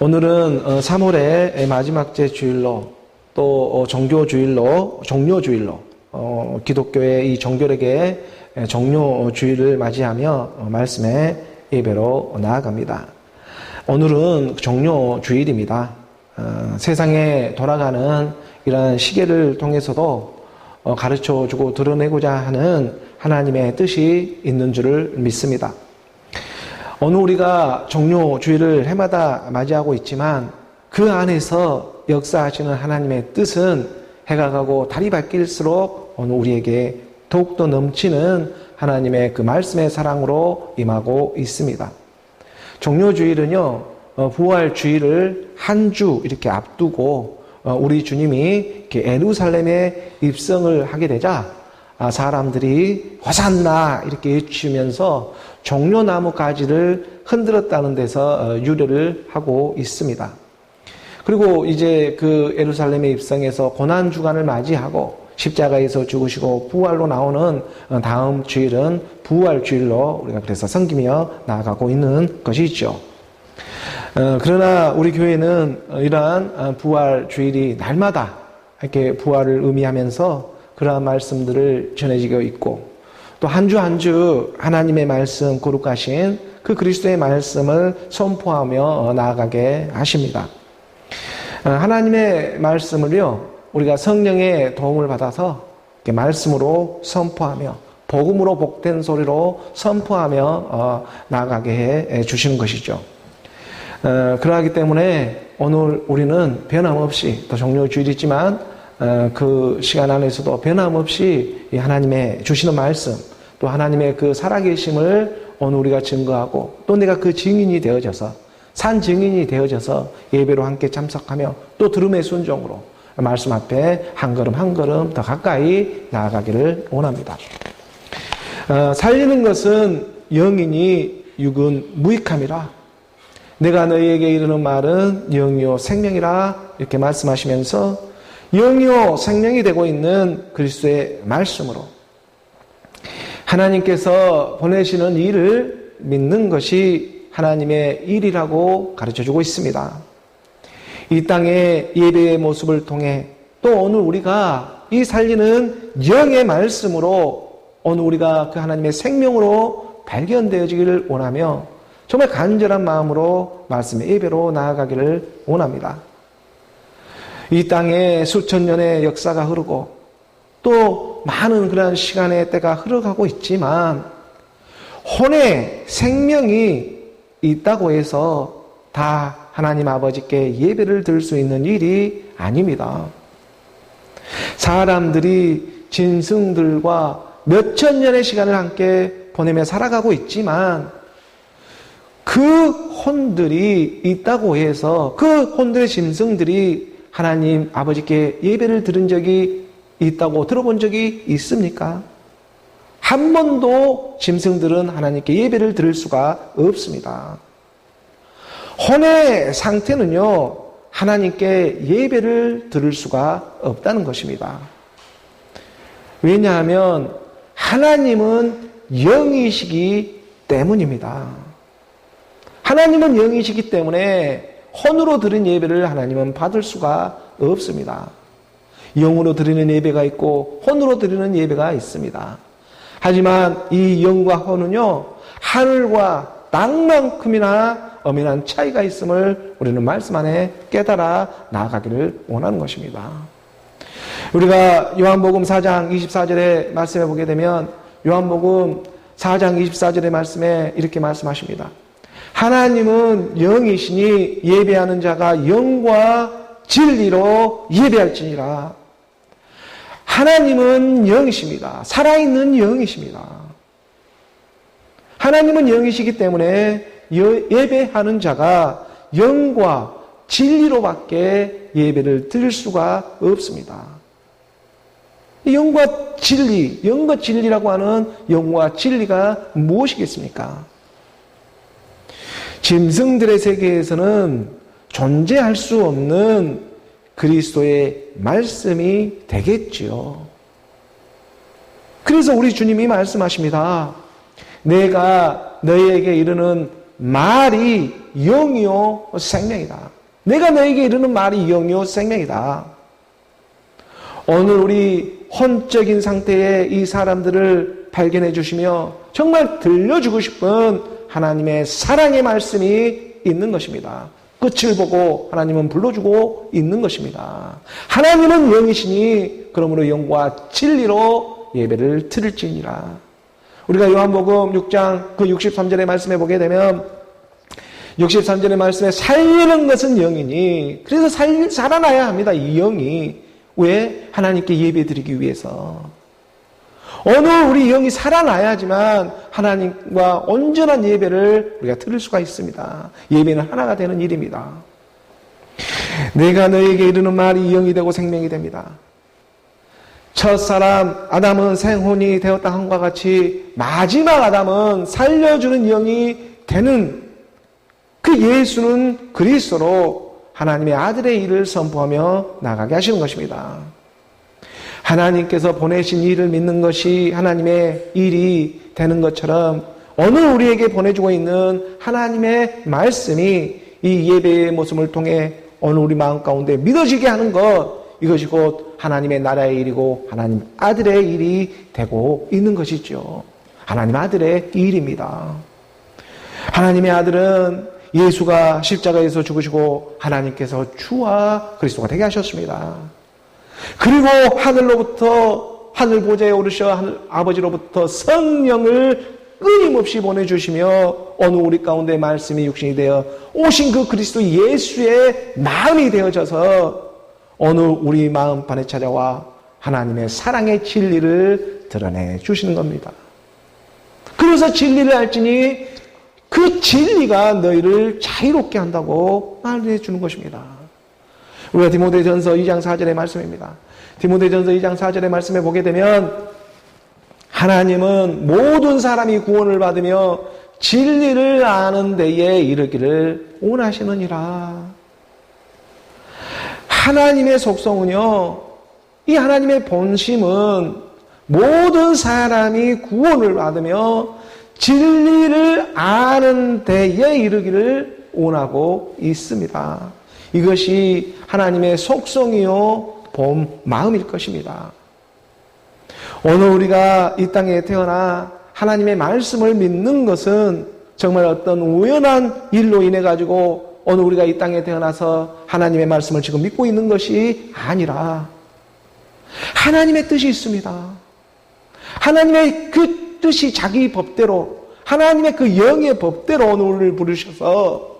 오늘은 3월의 마지막 주일로 또 종료주일로 기독교의 이 종교력의 종료주일을 맞이하며 말씀의 예배로 나아갑니다. 오늘은 종료주일입니다. 세상에 돌아가는 이러한 시계를 통해서도 가르쳐주고 드러내고자 하는 하나님의 뜻이 있는 줄을 믿습니다. 오늘 우리가 종료주일을 해마다 맞이하고 있지만 그 안에서 역사하시는 하나님의 뜻은 해가 가고 달이 바뀔수록 오늘 우리에게 더욱더 넘치는 하나님의 그 말씀의 사랑으로 임하고 있습니다. 종료주일은요, 부활주일을 한 주 이렇게 앞두고 우리 주님이 예루살렘에 입성을 하게 되자 사람들이 호산나 이렇게 외치면서 종려나무 가지를 흔들었다는 데서 유래를 하고 있습니다. 그리고 이제 그 예루살렘에 입성해서 고난주간을 맞이하고 십자가에서 죽으시고 부활로 나오는 다음 주일은 부활주일로 우리가 그래서 섬기며 나아가고 있는 것이죠. 그러나 우리 교회는 이러한 부활주일이 날마다 이렇게 부활을 의미하면서 그러한 말씀들을 전해지고 있고 또 한 주 한 주 하나님의 말씀 거룩하신 그 그리스도의 말씀을 선포하며 나아가게 하십니다. 하나님의 말씀을요, 우리가 성령의 도움을 받아서 말씀으로 선포하며 복음으로 복된 소리로 선포하며 나아가게 해 주시는 것이죠. 그러하기 때문에 오늘 우리는 변함없이 또 종료주일이지만 그 시간 안에서도 변함없이 하나님의 주시는 말씀 또 하나님의 그 살아계심을 오늘 우리가 증거하고 또 내가 그 증인이 되어져서 산 증인이 되어져서 예배로 함께 참석하며 또 들음의 순종으로 말씀 앞에 한 걸음 한 걸음 더 가까이 나아가기를 원합니다. 살리는 것은 영이니 육은 무익함이라 내가 너희에게 이르는 말은 영이요 생명이라 이렇게 말씀하시면서 영이요 생명이 되고 있는 그리스도의 말씀으로 하나님께서 보내시는 일을 믿는 것이 하나님의 일이라고 가르쳐주고 있습니다. 이 땅의 예배의 모습을 통해 또 오늘 우리가 이 살리는 영의 말씀으로 오늘 우리가 그 하나님의 생명으로 발견되어지기를 원하며 정말 간절한 마음으로 말씀의 예배로 나아가기를 원합니다. 이 땅에 수천 년의 역사가 흐르고 또 많은 그런 시간의 때가 흘러가고 있지만 혼의 생명이 있다고 해서 다 하나님 아버지께 예배를 드릴 수 있는 일이 아닙니다. 사람들이 짐승들과 몇천 년의 시간을 함께 보내며 살아가고 있지만 그 혼들이 있다고 해서 그 혼들의 짐승들이 하나님 아버지께 예배를 드린 적이 있다고 들어본 적이 있습니까? 한 번도 짐승들은 하나님께 예배를 드릴 수가 없습니다. 혼의 상태는요, 하나님께 예배를 드릴 수가 없다는 것입니다. 왜냐하면 하나님은 영이시기 때문입니다. 하나님은 영이시기 때문에 혼으로 드린 예배를 하나님은 받을 수가 없습니다. 영으로 드리는 예배가 있고 혼으로 드리는 예배가 있습니다. 하지만 이 영과 혼은요, 하늘과 땅만큼이나 엄연한 차이가 있음을 우리는 말씀 안에 깨달아 나아가기를 원하는 것입니다. 우리가 요한복음 4장 24절의 말씀에 보게 되면 요한복음 4장 24절의 말씀에 이렇게 말씀하십니다. 하나님은 영이시니 예배하는 자가 영과 진리로 예배할지니라. 하나님은 영이십니다. 살아있는 영이십니다. 하나님은 영이시기 때문에 예배하는 자가 영과 진리로밖에 예배를 드릴 수가 없습니다. 영과 진리, 영과 진리라고 하는 영과 진리가 무엇이겠습니까? 짐승들의 세계에서는 존재할 수 없는 그리스도의 말씀이 되겠지요. 그래서 우리 주님이 말씀하십니다. 내가 너희에게 이르는 말이 영이요 생명이다. 내가 너에게 이르는 말이 영이요 생명이다. 오늘 우리 혼적인 상태의 이 사람들을 발견해 주시며 정말 들려주고 싶은 하나님의 사랑의 말씀이 있는 것입니다. 끝을 보고 하나님은 불러주고 있는 것입니다. 하나님은 영이시니 그러므로 영과 진리로 예배를 드릴지니라. 우리가 요한복음 6장 그 63절의 말씀에 보게 되면 63절의 말씀에 살리는 것은 영이니 그래서 살아나야 합니다. 이 영이. 왜? 하나님께 예배 드리기 위해서. 오늘 우리 영이 살아나야지만 하나님과 온전한 예배를 우리가 드릴 수가 있습니다. 예배는 하나가 되는 일입니다. 내가 너에게 이르는 말이 영이 되고 생명이 됩니다. 첫사람 아담은 생혼이 되었다 함과 같이 마지막 아담은 살려주는 영이 되는 그 예수는 그리스도로 하나님의 아들의 일을 선포하며 나가게 하시는 것입니다. 하나님께서 보내신 일을 믿는 것이 하나님의 일이 되는 것처럼 오늘 우리에게 보내주고 있는 하나님의 말씀이 이 예배의 모습을 통해 오늘 우리 마음 가운데 믿어지게 하는 것, 이것이 곧 하나님의 나라의 일이고 하나님 아들의 일이 되고 있는 것이죠. 하나님 아들의 일입니다. 하나님의 아들은 예수가 십자가에서 죽으시고 하나님께서 주와 그리스도가 되게 하셨습니다. 그리고 하늘로부터 하늘 보좌에 오르셔 하늘 아버지로부터 성령을 끊임없이 보내주시며 어느 우리 가운데 말씀이 육신이 되어 오신 그 그리스도 예수의 마음이 되어져서 어느 우리 마음판에 찾아와 하나님의 사랑의 진리를 드러내 주시는 겁니다. 그래서 진리를 알지니 그 진리가 너희를 자유롭게 한다고 말해 주는 것입니다. 우리가 디모데전서 2장 4절의 말씀입니다. 디모데전서 2장 4절의 말씀에 보게 되면 하나님은 모든 사람이 구원을 받으며 진리를 아는 데에 이르기를 원하시느니라. 하나님의 속성은요, 이 하나님의 본심은 모든 사람이 구원을 받으며 진리를 아는 데에 이르기를 원하고 있습니다. 이것이 하나님의 속성이요 본 마음일 것입니다. 오늘 우리가 이 땅에 태어나 하나님의 말씀을 믿는 것은 정말 어떤 우연한 일로 인해 가지고 오늘 우리가 이 땅에 태어나서 하나님의 말씀을 지금 믿고 있는 것이 아니라 하나님의 뜻이 있습니다. 하나님의 그 뜻이 자기 법대로 하나님의 그 영의 법대로 오늘 우리를 부르셔서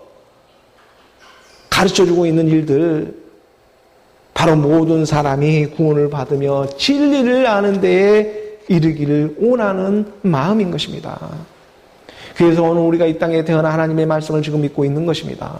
가르쳐주고 있는 일들, 바로 모든 사람이 구원을 받으며 진리를 아는 데에 이르기를 원하는 마음인 것입니다. 그래서 오늘 우리가 이 땅에 태어나 하나님의 말씀을 지금 믿고 있는 것입니다.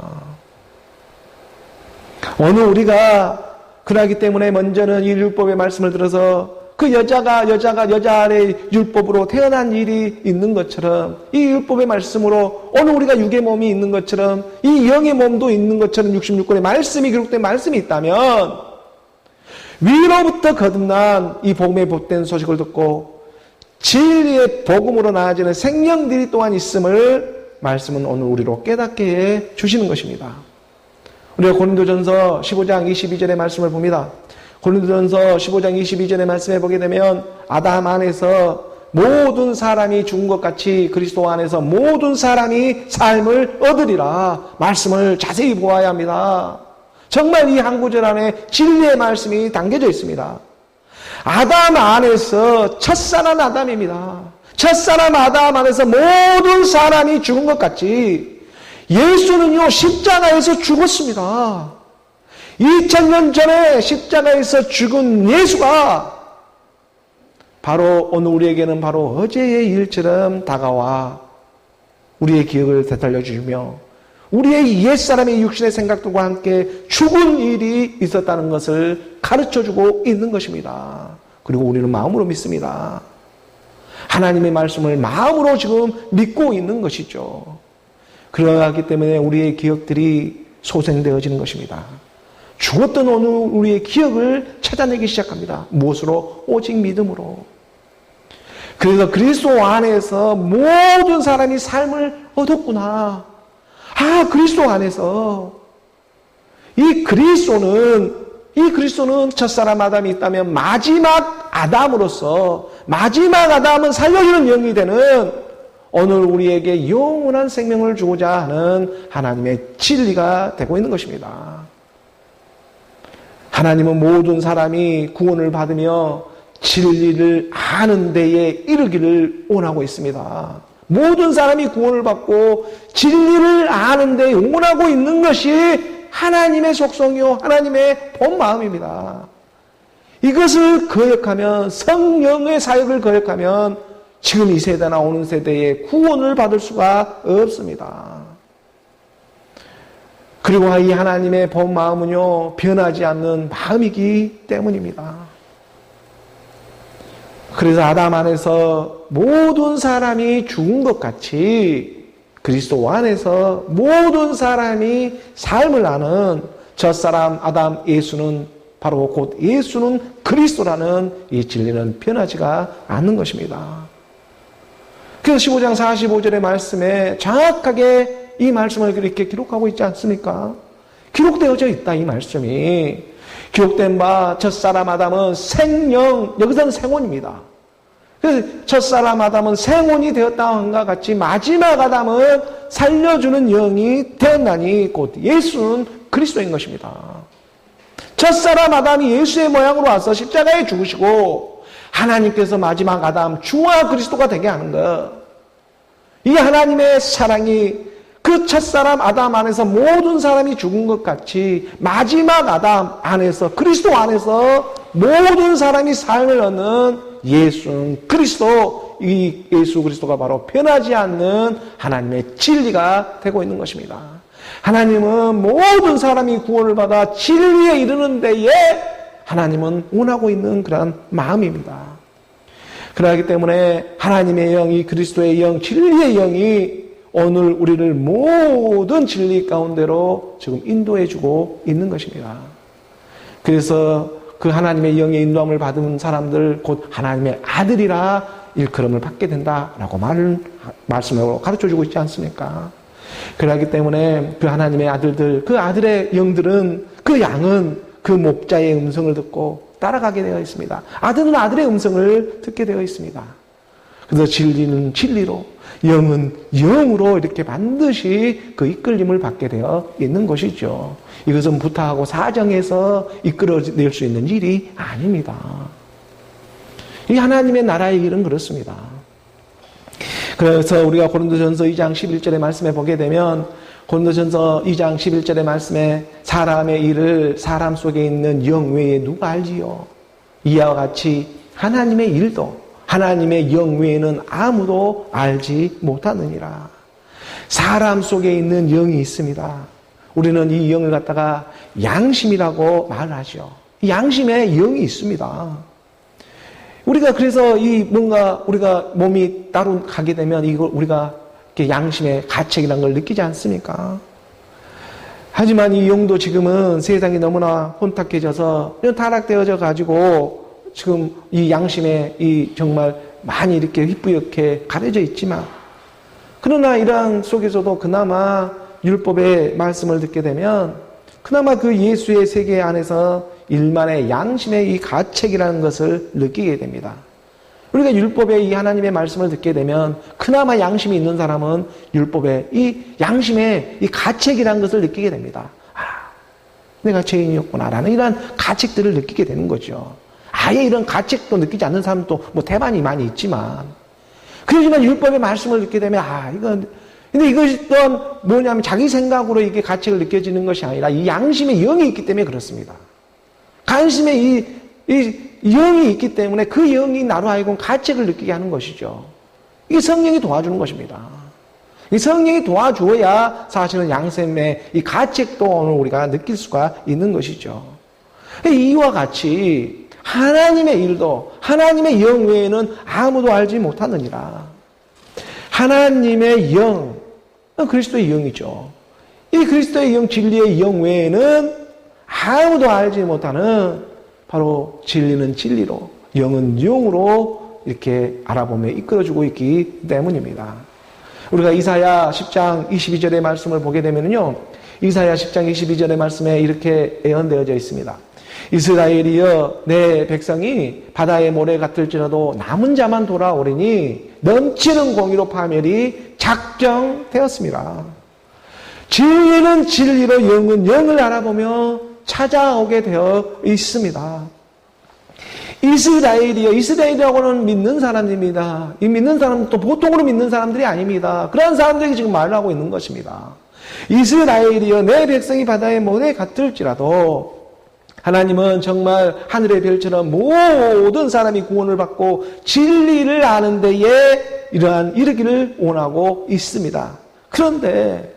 오늘 우리가 그러기 때문에 먼저는 이 율법의 말씀을 들어서 그 여자가 여자 아래 율법으로 태어난 일이 있는 것처럼 이 율법의 말씀으로 오늘 우리가 육의 몸이 있는 것처럼 이 영의 몸도 있는 것처럼 66권의 말씀이 기록된 말씀이 있다면 위로부터 거듭난 이 복음의 복된 소식을 듣고 진리의 복음으로 나아지는 생명들이 또한 있음을 말씀은 오늘 우리로 깨닫게 해 주시는 것입니다. 우리가 고린도전서 15장 22절의 말씀을 봅니다. 고린도전서 15장 22절의 말씀에 보게 되면 아담 안에서 모든 사람이 죽은 것 같이 그리스도 안에서 모든 사람이 삶을 얻으리라. 말씀을 자세히 보아야 합니다. 정말 이 한 구절 안에 진리의 말씀이 담겨져 있습니다. 아담 안에서 첫사람 아담입니다. 첫사람 아담 안에서 모든 사람이 죽은 것 같이 예수는요 십자가에서 죽었습니다. 2000년 전에 십자가에서 죽은 예수가 바로 오늘 우리에게는 바로 어제의 일처럼 다가와 우리의 기억을 되살려 주시며 우리의 옛사람의 육신의 생각들과 함께 죽은 일이 있었다는 것을 가르쳐주고 있는 것입니다. 그리고 우리는 마음으로 믿습니다. 하나님의 말씀을 마음으로 지금 믿고 있는 것이죠. 그러하기 때문에 우리의 기억들이 소생되어지는 것입니다. 죽었던 오늘 우리의 기억을 찾아내기 시작합니다. 무엇으로? 오직 믿음으로. 그래서 그리스도 안에서 모든 사람이 삶을 얻었구나. 그리스도 안에서 이 그리스도는 첫사람 아담이 있다면 마지막 아담으로서 마지막 아담은 살려주는 영이 되는 오늘 우리에게 영원한 생명을 주고자 하는 하나님의 진리가 되고 있는 것입니다. 하나님은 모든 사람이 구원을 받으며 진리를 아는 데에 이르기를 원하고 있습니다. 모든 사람이 구원을 받고 진리를 아는 데 원하고 있는 것이 하나님의 속성이요 하나님의 본 마음입니다. 이것을 거역하면, 성령의 사역을 거역하면 지금 이 세대나 오는 세대에 구원을 받을 수가 없습니다. 그리고 이 하나님의 본 마음은요, 변하지 않는 마음이기 때문입니다. 그래서 아담 안에서 모든 사람이 죽은 것 같이 그리스도 안에서 모든 사람이 삶을 아는 첫사람 아담 예수는 바로 곧 예수는 그리스도라는 이 진리는 변하지가 않는 것입니다. 그래서 15장 45절의 말씀에 정확하게 이 말씀을 이렇게 기록하고 있지 않습니까? 기록되어져 있다, 이 말씀이. 기록된 바 첫사람 아담은 생령, 여기서는 생혼입니다. 그래서 첫사람 아담은 생혼이 되었다 한과 같이 마지막 아담은 살려주는 영이 되었나니 곧 예수는 그리스도인 것입니다. 첫사람 아담이 예수의 모양으로 와서 십자가에 죽으시고 하나님께서 마지막 아담 주와 그리스도가 되게 하는 것. 이 하나님의 사랑이 그 첫사람 아담 안에서 모든 사람이 죽은 것 같이 마지막 아담 안에서 그리스도 안에서 모든 사람이 삶을 얻는 예수는 그리스도, 이 예수 그리스도가 바로 변하지 않는 하나님의 진리가 되고 있는 것입니다. 하나님은 모든 사람이 구원을 받아 진리에 이르는 데에 하나님은 원하고 있는 그런 마음입니다. 그러기 때문에 하나님의 영, 이 그리스도의 영, 진리의 영이 오늘 우리를 모든 진리 가운데로 지금 인도해주고 있는 것입니다. 그래서 그 하나님의 영의 인도함을 받은 사람들 곧 하나님의 아들이라 일컬음을 받게 된다라고 말씀으로 가르쳐주고 있지 않습니까? 그러기 때문에 그 하나님의 아들들, 그 아들의 영들은, 그 양은 그 목자의 음성을 듣고 따라가게 되어 있습니다. 아들은 아들의 음성을 듣게 되어 있습니다. 그래서 진리는 진리로, 영은 영으로 이렇게 반드시 그 이끌림을 받게 되어 있는 것이죠. 이것은 부탁하고 사정해서 이끌어낼 수 있는 일이 아닙니다. 이 하나님의 나라의 일은 그렇습니다. 그래서 우리가 고린도전서 2장 11절의 말씀에 보게 되면 고린도전서 2장 11절의 말씀에 사람의 일을 사람 속에 있는 영 외에 누가 알지요? 이와 같이 하나님의 일도 하나님의 영 외에는 아무도 알지 못하느니라. 사람 속에 있는 영이 있습니다. 우리는 이 영을 갖다가 양심이라고 말하죠. 이 양심에 영이 있습니다. 우리가 그래서 뭔가 우리가 몸이 따로 가게 되면 이걸 우리가 양심의 가책이라는 걸 느끼지 않습니까? 하지만 이 영도 지금은 세상이 너무나 혼탁해져서 타락되어져 가지고 지금 이 양심에 정말 많이 이렇게 휘뿌옇게 가려져 있지만 그러나 이러한 속에서도 그나마 율법의 말씀을 듣게 되면 그나마 그 예수의 세계 안에서 일만의 양심의 이 가책이라는 것을 느끼게 됩니다. 우리가 율법의 이 하나님의 말씀을 듣게 되면 그나마 양심이 있는 사람은 율법의 이 양심의 이 가책이라는 것을 느끼게 됩니다. 내가 죄인이었구나라는 이런 가책들을 느끼게 되는 거죠. 아예 이런 가책도 느끼지 않는 사람도 대만이 많이 있지만 그렇지만 율법의 말씀을 듣게 되면 근데 이것이 또한 뭐냐면 자기 생각으로 이게 가책을 느껴지는 것이 아니라 이 양심의 영이 있기 때문에 그렇습니다. 간심의 이 영이 있기 때문에 그 영이 나로 하여금 가책을 느끼게 하는 것이죠. 이게 성령이 도와주는 것입니다. 이 성령이 도와주어야 사실은 양심의 이 가책도 오늘 우리가 느낄 수가 있는 것이죠. 이와 같이 하나님의 일도 하나님의 영 외에는 아무도 알지 못하느니라. 하나님의 영, 그리스도의 영이죠. 이 그리스도의 영, 진리의 영 외에는 아무도 알지 못하는 바로 진리는 진리로, 영은 영으로 이렇게 알아보며 이끌어주고 있기 때문입니다. 우리가 이사야 10장 22절의 말씀을 보게 되면요, 이사야 10장 22절의 말씀에 이렇게 예언되어져 있습니다. 이스라엘이여 내 백성이 바다의 모래 같을지라도 남은 자만 돌아오리니 넘치는 공의로 파멸이 작정되었습니다. 진리는 진리로, 영은 영을 알아보며 찾아오게 되어 있습니다. 이스라엘이라고는 믿는 사람입니다. 이 믿는 사람은 또 보통으로 믿는 사람들이 아닙니다. 그런 사람들이 지금 말을 하고 있는 것입니다. 이스라엘이여 내 백성이 바다의 모래 같을지라도, 하나님은 정말 하늘의 별처럼 모든 사람이 구원을 받고 진리를 아는 데에 이르기를 원하고 있습니다. 그런데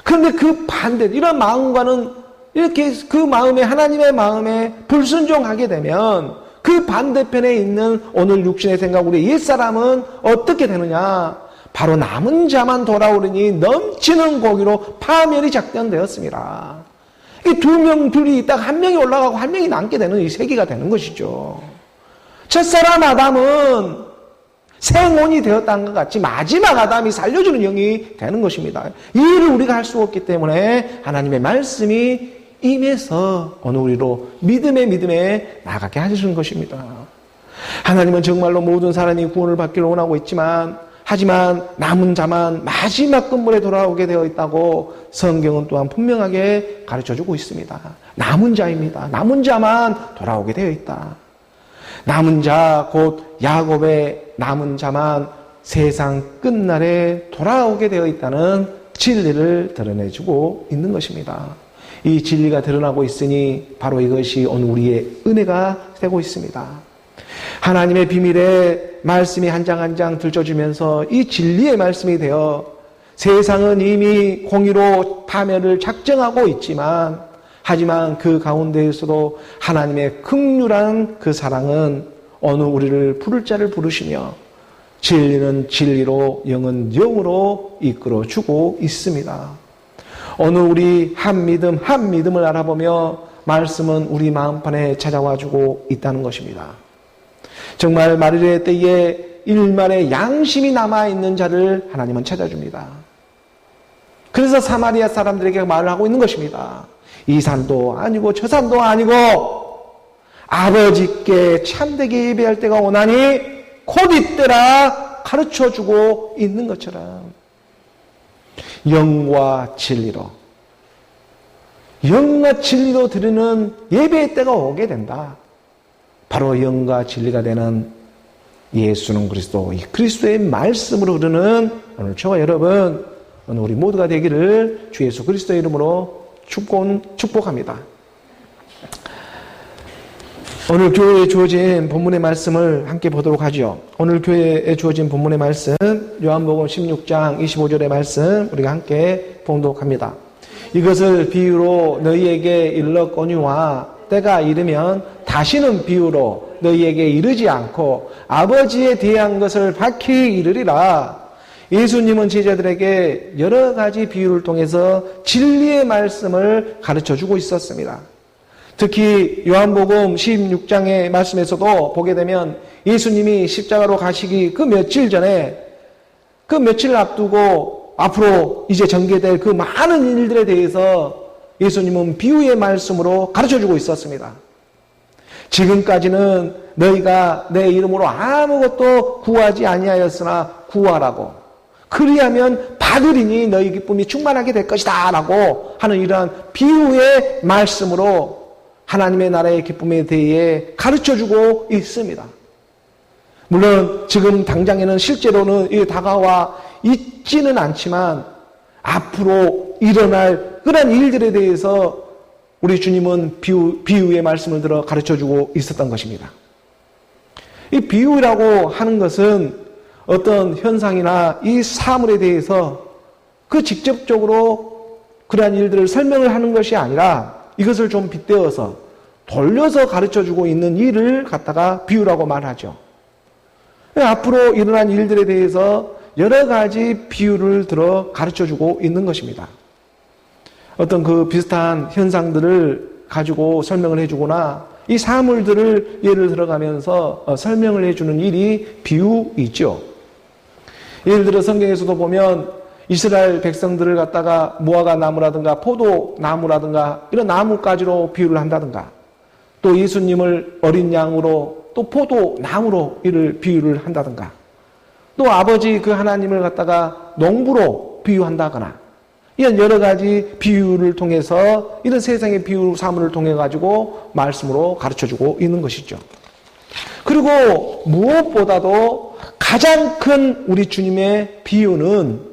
그 반대, 이런 마음과는 이렇게 그 마음에, 하나님의 마음에 불순종하게 되면 그 반대편에 있는 오늘 육신의 생각, 우리 옛사람은 어떻게 되느냐? 바로 남은 자만 돌아오르니 넘치는 고기로 파멸이 작정되었습니다. 이 둘이 있다가 한 명이 올라가고 한 명이 남게 되는 이 세계가 되는 것이죠. 첫사람 아담은 생혼이 되었다는 것 같이 마지막 아담이 살려주는 영이 되는 것입니다. 이 일을 우리가 할 수 없기 때문에 하나님의 말씀이 임해서 오늘 우리로 믿음에 나가게 하시는 것입니다. 하나님은 정말로 모든 사람이 구원을 받기를 원하고 있지만, 하지만 남은 자만 마지막 끝물에 돌아오게 되어 있다고 성경은 또한 분명하게 가르쳐주고 있습니다. 남은 자입니다. 남은 자만 돌아오게 되어 있다. 남은 자, 곧 야곱의 남은 자만 세상 끝날에 돌아오게 되어 있다는 진리를 드러내주고 있는 것입니다. 이 진리가 드러나고 있으니 바로 이것이 오늘 우리의 은혜가 되고 있습니다. 하나님의 비밀의 말씀이 한 장 한 장 들춰주면서 이 진리의 말씀이 되어 세상은 이미 공의로 파멸을 작정하고 있지만, 하지만 그 가운데에서도 하나님의 긍휼한 그 사랑은 오늘 우리를 부를 자를 부르시며 진리는 진리로, 영은 영으로 이끌어주고 있습니다. 오늘 우리 한 믿음을 알아보며 말씀은 우리 마음판에 찾아와주고 있다는 것입니다. 정말 마리레 때에 일말의 양심이 남아있는 자를 하나님은 찾아줍니다. 그래서 사마리아 사람들에게 말을 하고 있는 것입니다. 이 산도 아니고 저 산도 아니고 아버지께 참되게 예배할 때가 오나니 곧 이때라 가르쳐주고 있는 것처럼 영과 진리로 드리는 예배의 때가 오게 된다. 바로 영과 진리가 되는 예수는 그리스도, 이 그리스도의 말씀으로 흐르는 오늘 저와 여러분, 오늘 우리 모두가 되기를 주 예수 그리스도의 이름으로 축복합니다. 오늘 교회에 주어진 본문의 말씀을 함께 보도록 하죠. 오늘 교회에 주어진 본문의 말씀, 요한복음 16장 25절의 말씀 우리가 함께 봉독합니다. 이것을 비유로 너희에게 일렀거니와 때가 이르면 다시는 비유로 너희에게 이르지 않고 아버지에 대한 것을 밝히 이르리라. 예수님은 제자들에게 여러 가지 비유를 통해서 진리의 말씀을 가르쳐주고 있었습니다. 특히 요한복음 16장의 말씀에서도 보게 되면 예수님이 십자가로 가시기 그 며칠 전에, 그 며칠을 앞두고 앞으로 이제 전개될 그 많은 일들에 대해서 예수님은 비유의 말씀으로 가르쳐주고 있었습니다. 지금까지는 너희가 내 이름으로 아무것도 구하지 아니하였으나 구하라고, 그리하면 받으리니 너희 기쁨이 충만하게 될 것이다 라고 하는 이러한 비유의 말씀으로 하나님의 나라의 기쁨에 대해 가르쳐주고 있습니다. 물론 지금 당장에는 실제로는 다가와 있지는 않지만 앞으로 일어날 그런 일들에 대해서 우리 주님은 비유의 말씀을 들어 가르쳐주고 있었던 것입니다. 이 비유라고 하는 것은 어떤 현상이나 이 사물에 대해서 그 직접적으로 그러한 일들을 설명을 하는 것이 아니라 이것을 좀 빗대어서 돌려서 가르쳐주고 있는 일을 갖다가 비유라고 말하죠. 앞으로 일어난 일들에 대해서 여러 가지 비유를 들어 가르쳐주고 있는 것입니다. 어떤 그 비슷한 현상들을 가지고 설명을 해주거나 이 사물들을 예를 들어가면서 설명을 해주는 일이 비유이죠. 예를 들어 성경에서도 보면 이스라엘 백성들을 갖다가 무화과 나무라든가 포도나무라든가 이런 나무가지로 비유를 한다든가, 또 예수님을 어린 양으로 또 포도나무로 이를 비유를 한다든가, 또 아버지 그 하나님을 갖다가 농부로 비유한다거나, 이런 여러 가지 비유를 통해서 이런 세상의 비유 사물을 통해 가지고 말씀으로 가르쳐주고 있는 것이죠. 그리고 무엇보다도 가장 큰 우리 주님의 비유는,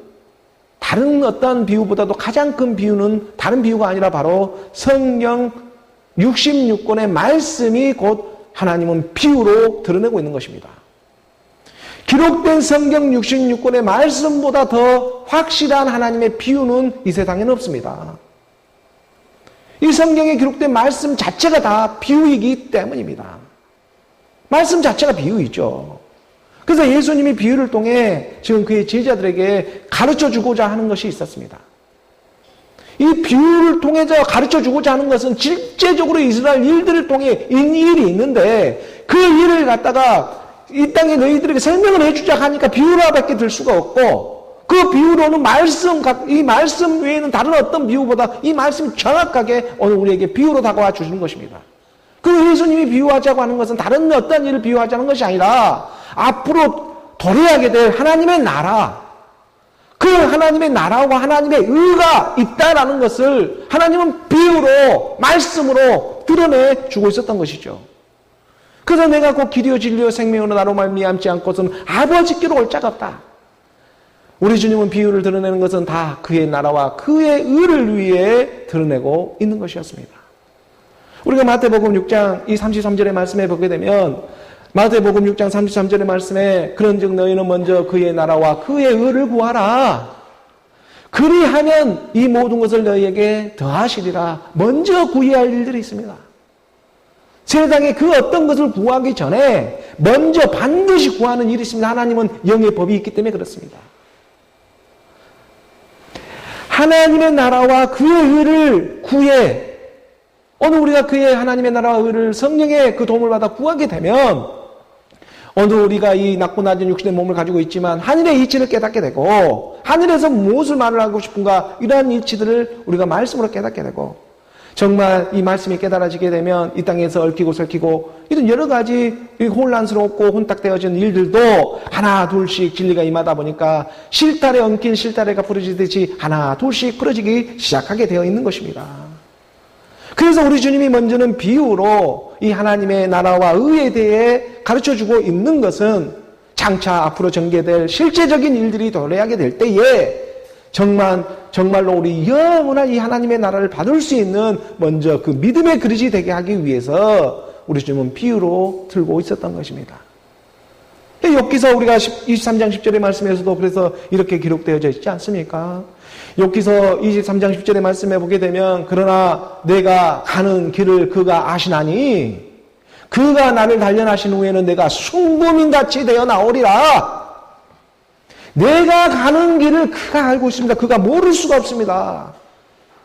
다른 어떤 비유보다도 가장 큰 비유는 다른 비유가 아니라 바로 성경 66권의 말씀이 곧 하나님은 비유로 드러내고 있는 것입니다. 기록된 성경 66권의 말씀보다 더 확실한 하나님의 비유는 이 세상에는 없습니다. 이 성경에 기록된 말씀 자체가 다 비유이기 때문입니다. 말씀 자체가 비유이죠. 그래서 예수님이 비유를 통해 지금 그의 제자들에게 가르쳐주고자 하는 것이 있었습니다. 이 비유를 통해서 가르쳐주고자 하는 것은 실제적으로 이스라엘 일들을 통해 일이 있는데, 그 일을 갖다가 이 땅에 너희들에게 설명을 해주자 하니까 비유로밖에 들 수가 없고, 그 비유로는 이 말씀 외에는 다른 어떤 비유보다 이 말씀이 정확하게 오늘 우리에게 비유로 다가와 주시는 것입니다. 그 예수님이 비유하자고 하는 것은 다른 어떤 일을 비유하자는 것이 아니라 앞으로 도래하게 될 하나님의 나라, 그 하나님의 나라와 하나님의 의가 있다라는 것을 하나님은 비유로, 말씀으로 드러내 주고 있었던 것이죠. 그래서 내가 곧 길이요 진리요 생명으로 나로 말미암지 않고서는 아버지께로 올 자가 없다. 우리 주님은 비유를 드러내는 것은 다 그의 나라와 그의 의를 위해 드러내고 있는 것이었습니다. 우리가 마태복음 6장 이 33절의 말씀에 보게 되면, 마태복음 6장 33절의 말씀에 그런즉 너희는 먼저 그의 나라와 그의 의를 구하라. 그리하면 이 모든 것을 너희에게 더하시리라. 먼저 구해야 할 일들이 있습니다. 세상에 그 어떤 것을 구하기 전에 먼저 반드시 구하는 일이 있습니다. 하나님은 영의 법이 있기 때문에 그렇습니다. 하나님의 나라와 그의 의를 구해, 오늘 우리가 그의 하나님의 나라와 의를 성령의 그 도움을 받아 구하게 되면, 오늘 우리가 이 낮고 낮은 육신의 몸을 가지고 있지만 하늘의 이치를 깨닫게 되고, 하늘에서 무엇을 말을 하고 싶은가, 이러한 이치들을 우리가 말씀으로 깨닫게 되고, 정말 이 말씀이 깨달아지게 되면 이 땅에서 얽히고 설키고 이런 여러 가지 혼란스럽고 혼탁되어진 일들도 하나 둘씩 진리가 임하다 보니까 실타래 엉킨 실타래가 부러지듯이 하나 둘씩 부러지기 시작하게 되어 있는 것입니다. 그래서 우리 주님이 먼저는 비유로 이 하나님의 나라와 의에 대해 가르쳐주고 있는 것은 장차 앞으로 전개될 실제적인 일들이 도래하게 될 때에 정말로 우리 영원한 이 하나님의 나라를 받을 수 있는 먼저 그 믿음의 그릇이 되게 하기 위해서 우리 주님은 비유로 들고 있었던 것입니다. 욥기서 우리가 23장 10절의 말씀에서도 그래서 이렇게 기록되어져 있지 않습니까? 욥기서 23장 10절의 말씀에 보게 되면, 그러나 내가 가는 길을 그가 아시나니 그가 나를 단련하신 후에는 내가 순금인같이 되어 나오리라. 내가 가는 길을 그가 알고 있습니다. 그가 모를 수가 없습니다.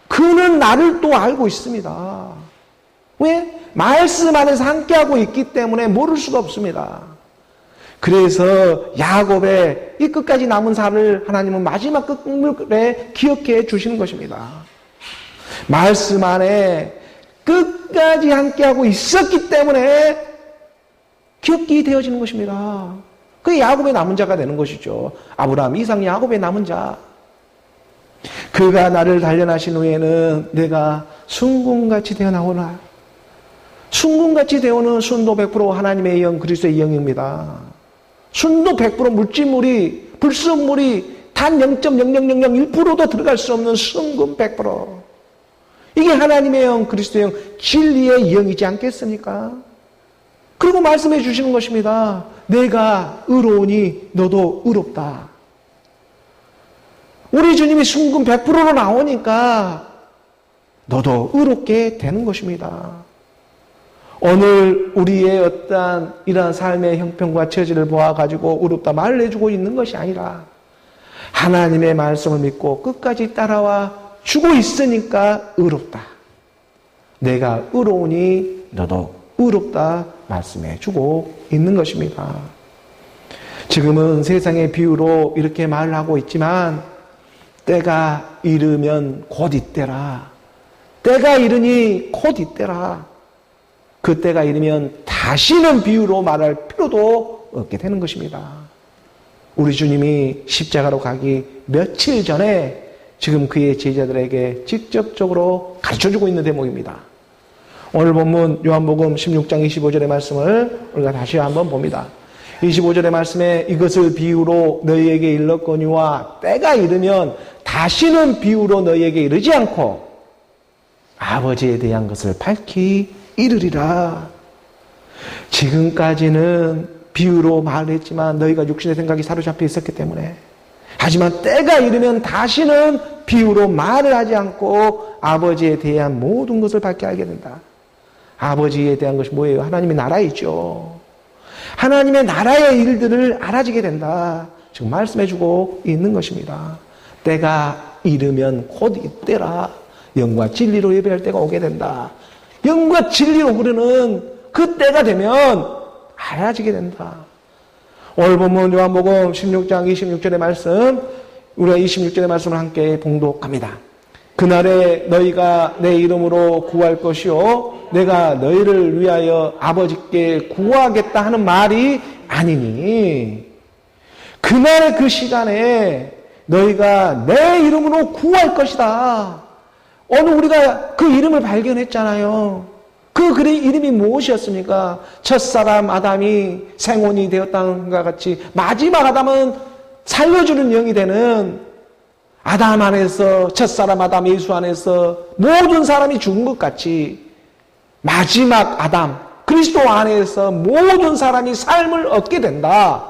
그는 나를 또 알고 있습니다. 왜? 말씀 안에서 함께하고 있기 때문에 모를 수가 없습니다. 그래서 야곱의 이 끝까지 남은 살을 하나님은 마지막 끝물에 기억해 주시는 것입니다. 말씀 안에 끝까지 함께하고 있었기 때문에 기억이 되어지는 것입니다. 그게 야곱의 남은 자가 되는 것이죠. 아브라함, 이삭, 야곱의 남은 자. 그가 나를 단련하신 후에는 내가 순금같이 되어 나오나. 순금같이 되어오는 순도 100% 하나님의 영, 그리스도의 영입니다. 순도 100% 물질물이, 불순물이 단 0.0001%도 들어갈 수 없는 순금 100%. 이게 하나님의 영, 그리스도의 영, 진리의 영이지 않겠습니까? 그리고 말씀해 주시는 것입니다. 내가 의로우니 너도 의롭다. 우리 주님이 순금 100%로 나오니까 너도 의롭게 되는 것입니다. 오늘 우리의 어떠한 이러한 삶의 형편과 처지를 보아가지고 의롭다 말을 해주고 있는 것이 아니라 하나님의 말씀을 믿고 끝까지 따라와 주고 있으니까 의롭다. 내가 의로우니 너도 의롭다 말씀해 주고 있는 것입니다. 지금은 세상의 비유로 이렇게 말을 하고 있지만 때가 이르면 곧 이때라. 때가 이르니 곧 이때라. 그 때가 이르면 다시는 비유로 말할 필요도 없게 되는 것입니다. 우리 주님이 십자가로 가기 며칠 전에 지금 그의 제자들에게 직접적으로 가르쳐주고 있는 대목입니다. 오늘 본문 요한복음 16장 25절의 말씀을 우리가 다시 한번 봅니다. 25절의 말씀에 이것을 비유로 너희에게 일렀거니와 때가 이르면 다시는 비유로 너희에게 이르지 않고 아버지에 대한 것을 밝히 이르리라. 지금까지는 비유로 말했지만 너희가 육신의 생각이 사로잡혀 있었기 때문에, 하지만 때가 이르면 다시는 비유로 말을 하지 않고 아버지에 대한 모든 것을 밝게 알게 된다. 아버지에 대한 것이 뭐예요? 하나님의 나라이죠. 하나님의 나라의 일들을 알아지게 된다. 지금 말씀해주고 있는 것입니다. 때가 이르면 곧 이때라. 영과 진리로 예배할 때가 오게 된다. 영과 진리로 흐르는 그 때가 되면 알아지게 된다. 오늘 본문 요한복음 16장 26절의 말씀, 우리가 26절의 말씀을 함께 봉독합니다. 그날에 너희가 내 이름으로 구할 것이요 내가 너희를 위하여 아버지께 구하겠다 하는 말이 아니니, 그날의 그 시간에 너희가 내 이름으로 구할 것이다. 오늘 우리가 그 이름을 발견했잖아요. 그 이름이 무엇이었습니까? 첫사람 아담이 생혼이 되었다는 것과 같이 마지막 아담은 살려주는 영이 되는 아담 안에서, 첫사람 아담 예수 안에서 모든 사람이 죽은 것 같이 마지막 아담 그리스도 안에서 모든 사람이 삶을 얻게 된다.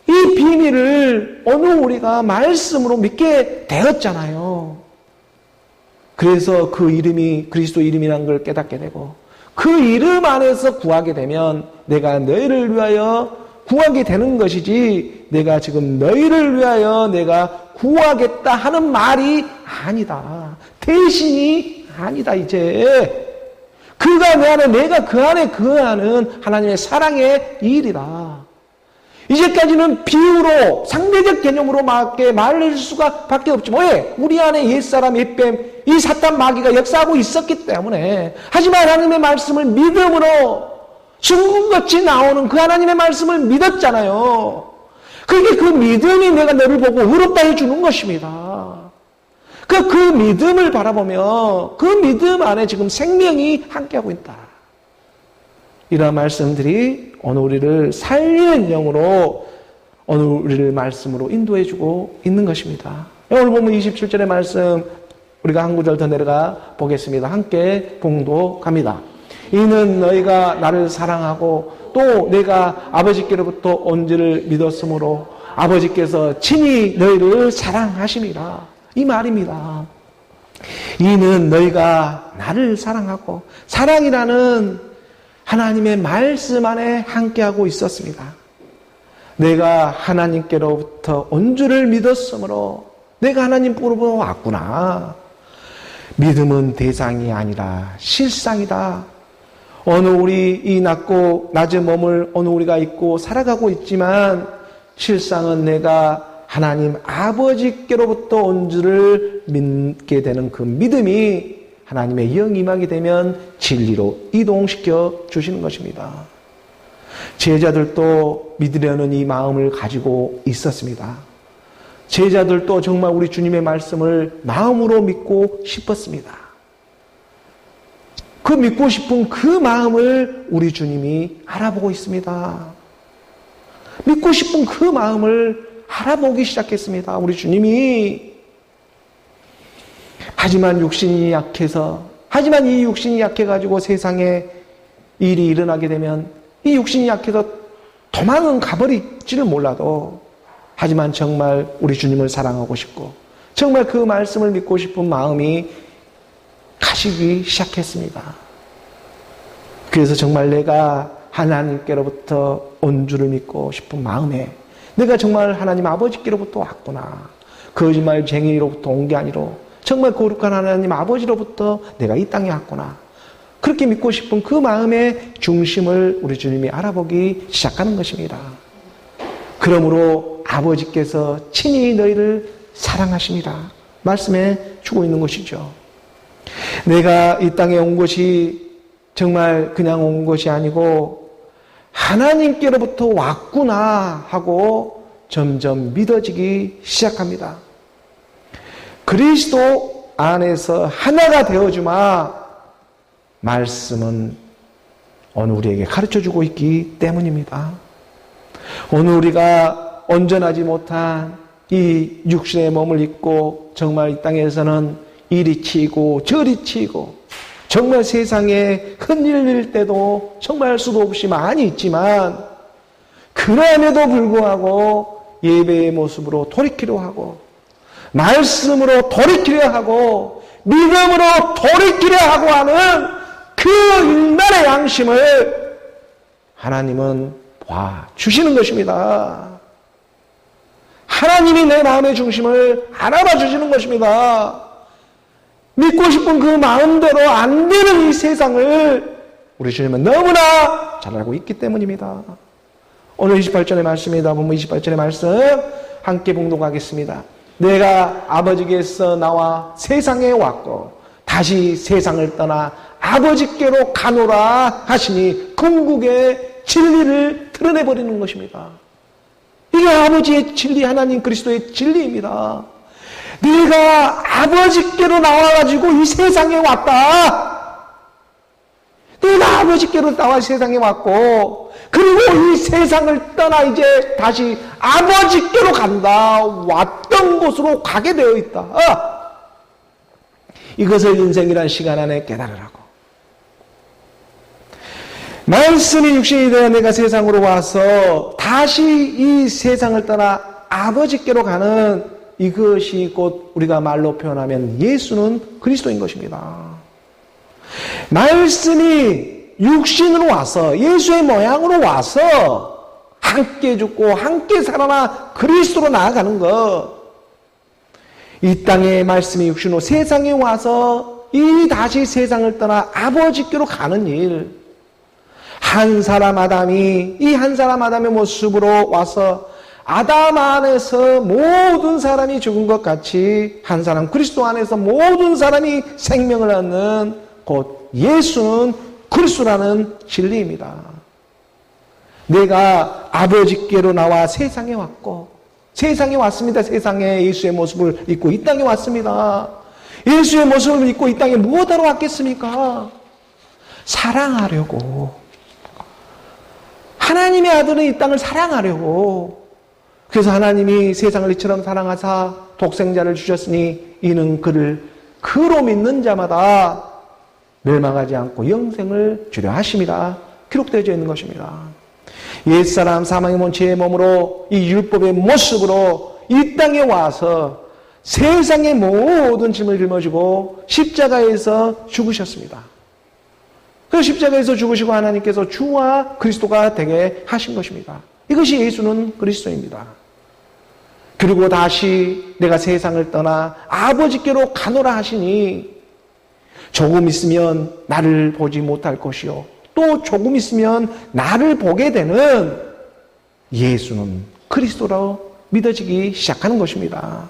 이 비밀을 오늘 우리가 말씀으로 믿게 되었잖아요. 그래서 그 이름이 그리스도 이름이라는 걸 깨닫게 되고, 그 이름 안에서 구하게 되면 내가 너희를 위하여 구하게 되는 것이지, 내가 지금 너희를 위하여 내가 구하겠다 하는 말이 아니다. 대신이 아니다. 이제 그가 내 안에, 내가 그 안에 거하는 하나님의 사랑의 일이다. 이제까지는 비유로, 상대적 개념으로 밖에 말할 수가 밖에 없지. 왜? 우리 안에 옛사람, 옛뱀, 이 사탄 마귀가 역사하고 있었기 때문에. 하지만 하나님의 말씀을 믿음으로 증거같이 나오는 그 하나님의 말씀을 믿었잖아요. 그게 그 믿음이 내가 너를 보고 의롭다 해주는 것입니다. 그 믿음을 바라보며 그 믿음 안에 지금 생명이 함께하고 있다. 이러한 말씀들이 오늘 우리를 살리는 영으로 오늘 우리를 말씀으로 인도해주고 있는 것입니다. 오늘 보면 27절의 말씀 우리가 한 구절 더 내려가 보겠습니다. 함께 봉독합니다. 이는 너희가 나를 사랑하고 또 내가 아버지께로부터 온 줄을 믿었으므로 아버지께서 친히 너희를 사랑하심이라. 이 말입니다. 이는 너희가 나를 사랑하고, 사랑이라는 하나님의 말씀 안에 함께하고 있었습니다. 내가 하나님께로부터 온 줄을 믿었으므로 내가 하나님께로부터 왔구나. 믿음은 대상이 아니라 실상이다. 오늘 우리 이 낮고 낮은 몸을 오늘 우리가 입고 살아가고 있지만 실상은 내가 하나님 아버지께로부터 온 줄을 믿게 되는 그 믿음이 하나님의 영 임하게 되면 진리로 이동시켜 주시는 것입니다. 제자들도 믿으려는 이 마음을 가지고 있었습니다. 제자들도 정말 우리 주님의 말씀을 마음으로 믿고 싶었습니다. 그 믿고 싶은 그 마음을 우리 주님이 알아보고 있습니다. 믿고 싶은 그 마음을 알아보기 시작했습니다. 우리 주님이. 하지만 육신이 약해서, 하지만 이 육신이 약해가지고 세상에 일이 일어나게 되면 이 육신이 약해서 도망은 가버릴지를 몰라도, 하지만 정말 우리 주님을 사랑하고 싶고 정말 그 말씀을 믿고 싶은 마음이 가시기 시작했습니다. 그래서 정말 내가 하나님께로부터 온 줄을 믿고 싶은 마음에, 내가 정말 하나님 아버지께로부터 왔구나. 거짓말쟁이로부터 온 게 아니라 정말 거룩한 하나님 아버지로부터 내가 이 땅에 왔구나. 그렇게 믿고 싶은 그 마음의 중심을 우리 주님이 알아보기 시작하는 것입니다. 그러므로 아버지께서 친히 너희를 사랑하십니다. 말씀해 주고 있는 것이죠. 내가 이 땅에 온 것이 정말 그냥 온 것이 아니고 하나님께로부터 왔구나 하고 점점 믿어지기 시작합니다. 그리스도 안에서 하나가 되어주마 말씀은 오늘 우리에게 가르쳐주고 있기 때문입니다. 오늘 우리가 온전하지 못한 이 육신의 몸을 입고 정말 이 땅에서는 이리 치이고 저리 치이고 정말 세상에 흔들릴 때도 정말 수도 없이 많이 있지만 그럼에도 불구하고 예배의 모습으로 돌이키려 하고 말씀으로 돌이키려 하고 믿음으로 돌이키려 하고 하는 그 일만의 양심을 하나님은 봐주시는 것입니다. 하나님이 내 마음의 중심을 알아봐 주시는 것입니다. 믿고 싶은 그 마음대로 안 되는 이 세상을 우리 주님은 너무나 잘 알고 있기 때문입니다. 오늘 28절의 말씀입니다. 본문 28절의 말씀 함께 봉독하겠습니다. 내가 아버지께서 나와 세상에 왔고 다시 세상을 떠나 아버지께로 가노라 하시니 궁극의 진리를 드러내버리는 것입니다. 이게 아버지의 진리, 하나님 그리스도의 진리입니다. 내가 아버지께로 나와가지고 이 세상에 왔다. 내가 아버지께로 나와 세상에 왔고 그리고 이 세상을 떠나 이제 다시 아버지께로 간다. 왔던 곳으로 가게 되어 있다. 이것을 인생이라는 시간 안에 깨달으라고. 말씀이 육신이 되어 내가 세상으로 와서 다시 이 세상을 떠나 아버지께로 가는 이것이 곧 우리가 말로 표현하면 예수는 그리스도인 것입니다. 말씀이 육신으로 와서 예수의 모양으로 와서 함께 죽고 함께 살아나 그리스도로 나아가는 것. 이 땅의 말씀이 육신으로 세상에 와서 이 다시 세상을 떠나 아버지께로 가는 일. 한 사람 아담이 이 한 사람 아담의 모습으로 와서 아담 안에서 모든 사람이 죽은 것 같이 한 사람 그리스도 안에서 모든 사람이 생명을 얻는 곧 예수는 그리스도라는 진리입니다. 내가 아버지께로 나와 세상에 왔고 세상에 왔습니다. 세상에 예수의 모습을 입고 이 땅에 왔습니다. 예수의 모습을 입고 이 땅에 무엇하러 왔겠습니까? 사랑하려고. 하나님의 아들은 이 땅을 사랑하려고. 그래서 하나님이 세상을 이처럼 사랑하사 독생자를 주셨으니 이는 그를 그로 믿는 자마다 멸망하지 않고 영생을 주려 하심이라 기록되어져 있는 것입니다. 옛사람 사망의 몸체의 몸으로 이 율법의 모습으로 이 땅에 와서 세상의 모든 짐을 짊어지고 십자가에서 죽으셨습니다. 그 십자가에서 죽으시고 하나님께서 주와 그리스도가 되게 하신 것입니다. 이것이 예수는 그리스도입니다. 그리고 다시 내가 세상을 떠나 아버지께로 가노라 하시니 조금 있으면 나를 보지 못할 것이요 또 조금 있으면 나를 보게 되는 예수는 그리스도로 믿어지기 시작하는 것입니다.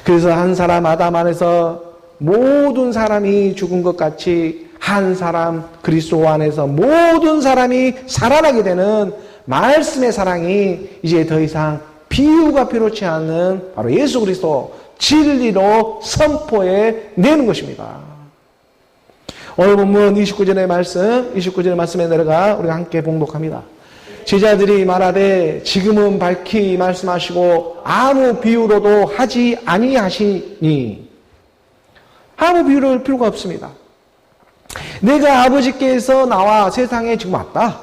그래서 한 사람 아담 안에서 모든 사람이 죽은 것 같이 한 사람 그리스도 안에서 모든 사람이 살아나게 되는 말씀의 사랑이 이제 더 이상 비유가 필요치 않는 바로 예수 그리스도 진리로 선포해 내는 것입니다. 오늘 본문 29절의 말씀에 내려가 우리가 함께 봉독합니다. 제자들이 말하되 지금은 밝히 말씀하시고 아무 비유로도 하지 아니하시니. 아무 비유를 필요가 없습니다. 내가 아버지께서 나와 세상에 지금 왔다.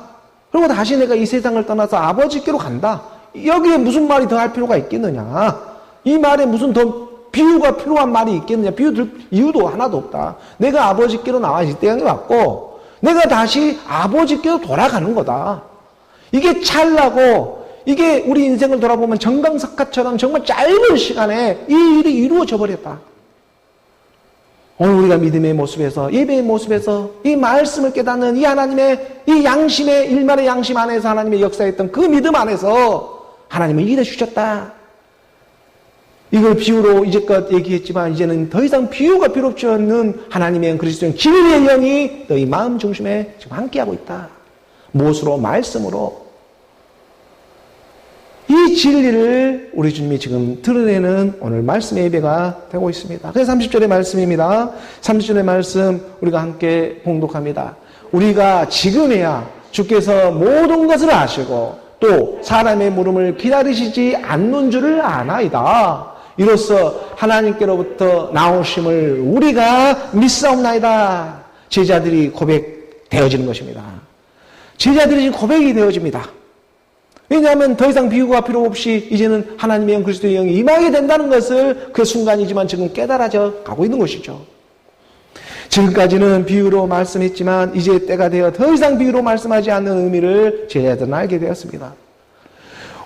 그리고 다시 내가 이 세상을 떠나서 아버지께로 간다. 여기에 무슨 말이 더 할 필요가 있겠느냐. 이 말에 무슨 더 비유가 필요한 말이 있겠느냐. 비유 들 이유도 하나도 없다. 내가 아버지께로 나와 이 땅에 왔고 내가 다시 아버지께로 돌아가는 거다. 이게 찰나고 이게 우리 인생을 돌아보면 정강석화처럼 정말 짧은 시간에 이 일이 이루어져 버렸다. 오늘 우리가 믿음의 모습에서 예배의 모습에서 이 말씀을 깨닫는 이 하나님의 이 양심의 일말의 양심 안에서 하나님의 역사했던 그 믿음 안에서 하나님은 일해 주셨다. 이걸 비유로 이제껏 얘기했지만 이제는 더 이상 비유가 필요 없지 않는 하나님의 그리스도인 진리의 영이 너희 마음 중심에 지금 함께하고 있다. 무엇으로? 말씀으로. 이 진리를 우리 주님이 지금 드러내는 오늘 말씀의 예배가 되고 있습니다. 그래서 30절의 말씀입니다. 30절의 말씀 우리가 함께 봉독합니다. 우리가 지금에야 주께서 모든 것을 아시고 또 사람의 물음을 기다리시지 않는 줄을 아나이다. 이로써 하나님께로부터 나오심을 우리가 믿사옵나이다. 제자들이 고백되어지는 것입니다. 제자들이 지금 고백이 되어집니다. 왜냐하면 더 이상 비유가 필요 없이 이제는 하나님의 영 그리스도의 영이 임하게 된다는 것을 그 순간이지만 지금 깨달아져 가고 있는 것이죠. 지금까지는 비유로 말씀했지만 이제 때가 되어 더 이상 비유로 말씀하지 않는 의미를 제자들은 알게 되었습니다.